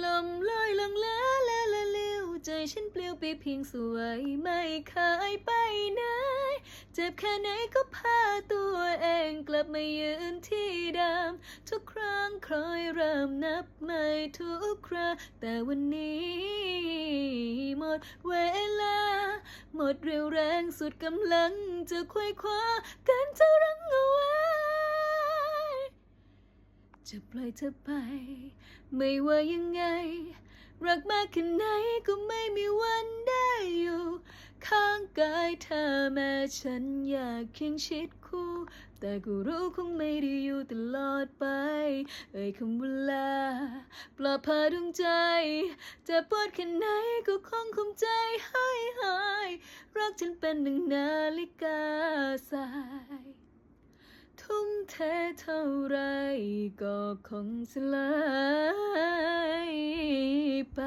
ลมลอยลงละเลี้ยวใจฉันปลิวไปเพียงสวยไม่เคยไปไหนเจ็บแค่ไหนก็พาตัวเองกลับมายืนที่เดิมทุกครั้งคอยเริ่มนับใหม่ทุกคราแต่วันนี้หมดเวลาหมดเรี่ยวแรงสุดกำลังจะควยคว้ากันจะรั้งเอาไว้จะปล่อยเธอไปไม่ว่ายังไงรักมากแค่ไหนก็ไม่มีวันได้อยู่ข้างกายเธอแม้ฉันอยากเคียงชิดคู่แต่ก็รู้คงไม่ได้อยู่ตลอดไปคำว่าลาปลอบพาดวงใจจะปวดแค่ไหนก็คงคุมใจให้หายรักฉันเป็นดังนาฬิกาสายทุ่มเทเท่าไรก็คงสลายไป